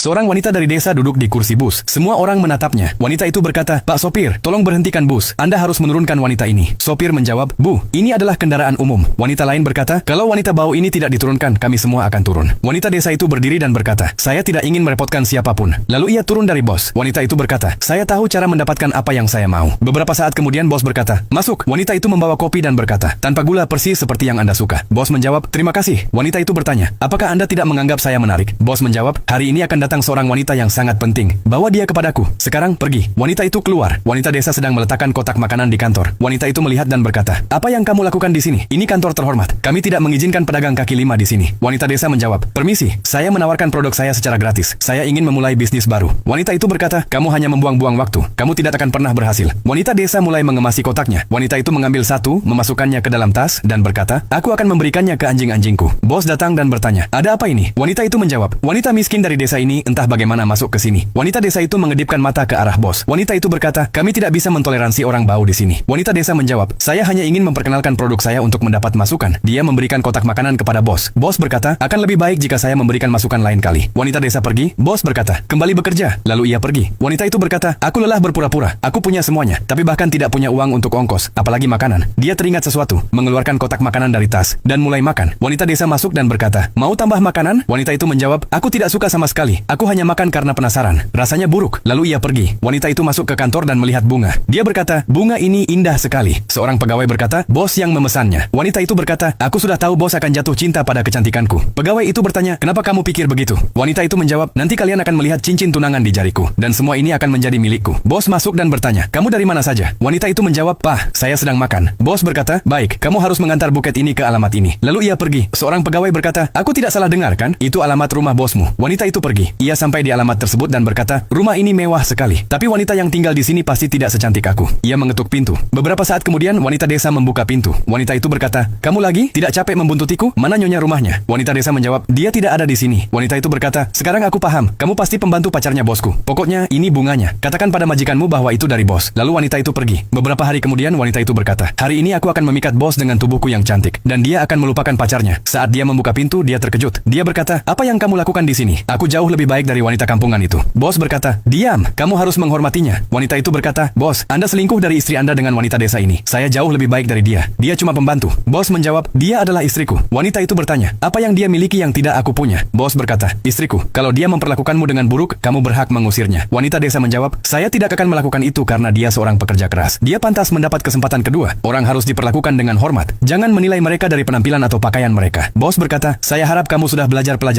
Seorang wanita dari desa duduk di kursi bus. Semua orang menatapnya. Wanita itu berkata, "Pak sopir, tolong berhentikan bus. Anda harus menurunkan wanita ini." Sopir menjawab, "Bu, ini adalah kendaraan umum." Wanita lain berkata, "Kalau wanita bau ini tidak diturunkan, kami semua akan turun." Wanita desa itu berdiri dan berkata, "Saya tidak ingin merepotkan siapapun." Lalu ia turun dari bus. Wanita itu berkata, "Saya tahu cara mendapatkan apa yang saya mau." Beberapa saat kemudian bos berkata, "Masuk." Wanita itu membawa kopi dan berkata, "Tanpa gula, persis seperti yang Anda suka." Bos menjawab, "Terima kasih." Wanita itu bertanya, "Apakah Anda tidak menganggap saya menarik?" Bos menjawab, "Hari ini akan datang seorang wanita yang sangat penting. Bawa dia kepadaku. Sekarang pergi." Wanita itu keluar. Wanita desa sedang meletakkan kotak makanan di kantor. Wanita itu melihat dan berkata, "Apa yang kamu lakukan di sini? Ini kantor terhormat. Kami tidak mengizinkan pedagang kaki lima di sini." Wanita desa menjawab, "Permisi, saya menawarkan produk saya secara gratis. Saya ingin memulai bisnis baru." Wanita itu berkata, "Kamu hanya membuang-buang waktu. Kamu tidak akan pernah berhasil." Wanita desa mulai mengemasi kotaknya. Wanita itu mengambil satu, memasukkannya ke dalam tas, dan berkata, "Aku akan memberikannya ke anjing-anjingku." Bos datang dan bertanya, "Ada apa ini?" Wanita itu menjawab, "Wanita miskin dari desa ini entah bagaimana masuk ke sini." Wanita desa itu mengedipkan mata ke arah bos. Wanita itu berkata, "Kami tidak bisa mentoleransi orang bau di sini." Wanita desa menjawab, "Saya hanya ingin memperkenalkan produk saya untuk mendapat masukan." Dia memberikan kotak makanan kepada bos. Bos berkata, "Akan lebih baik jika saya memberikan masukan lain kali." Wanita desa pergi. Bos berkata, "Kembali bekerja." Lalu ia pergi. Wanita itu berkata, "Aku lelah berpura-pura. Aku punya semuanya, tapi bahkan tidak punya uang untuk ongkos, apalagi makanan." Dia teringat sesuatu, mengeluarkan kotak makanan dari tas, dan mulai makan. Wanita desa masuk dan berkata, "Mau tambah makanan?" Wanita itu menjawab, "Aku tidak suka sama sekali. Aku hanya makan karena penasaran. Rasanya buruk." Lalu ia pergi. Wanita itu masuk ke kantor dan melihat bunga. Dia berkata, "Bunga ini indah sekali." Seorang pegawai berkata, "Bos yang memesannya." Wanita itu berkata, "Aku sudah tahu bos akan jatuh cinta pada kecantikanku." Pegawai itu bertanya, "Kenapa kamu pikir begitu?" Wanita itu menjawab, "Nanti kalian akan melihat cincin tunangan di jariku, dan semua ini akan menjadi milikku." Bos masuk dan bertanya, "Kamu dari mana saja?" Wanita itu menjawab, "Pak, saya sedang makan." Bos berkata, "Baik, kamu harus mengantar buket ini ke alamat ini." Lalu ia pergi. Seorang pegawai berkata, "Aku tidak salah dengar kan? Itu alamat rumah bosmu." Wanita itu pergi. Ia sampai di alamat tersebut dan berkata, "Rumah ini mewah sekali, tapi wanita yang tinggal di sini pasti tidak secantik aku." Ia mengetuk pintu. Beberapa saat kemudian, wanita desa membuka pintu. Wanita itu berkata, "Kamu lagi? Tidak capek membuntutiku? Mana nyonya rumahnya?" Wanita desa menjawab, "Dia tidak ada di sini." Wanita itu berkata, "Sekarang aku paham. Kamu pasti pembantu pacarnya bosku. Pokoknya, ini bunganya. Katakan pada majikanmu bahwa itu dari bos." Lalu wanita itu pergi. Beberapa hari kemudian, wanita itu berkata, "Hari ini aku akan memikat bos dengan tubuhku yang cantik, dan dia akan melupakan pacarnya." Saat dia membuka pintu, dia terkejut. Dia berkata, "Apa yang kamu lakukan di sini? Aku jauh lebih baik dari wanita kampungan itu." Bos berkata, "Diam, kamu harus menghormatinya." Wanita itu berkata, "Bos, Anda selingkuh dari istri Anda dengan wanita desa ini. Saya jauh lebih baik dari dia. Dia cuma pembantu." Bos menjawab, "Dia adalah istriku." Wanita itu bertanya, "Apa yang dia miliki yang tidak aku punya?" Bos berkata, "Istriku. Kalau dia memperlakukanmu dengan buruk, kamu berhak mengusirnya." Wanita desa menjawab, "Saya tidak akan melakukan itu karena dia seorang pekerja keras. Dia pantas mendapat kesempatan kedua. Orang harus diperlakukan dengan hormat. Jangan menilai mereka dari penampilan atau pakaian mereka." Bos berkata, "Saya harap kamu sudah belajar pelajaran."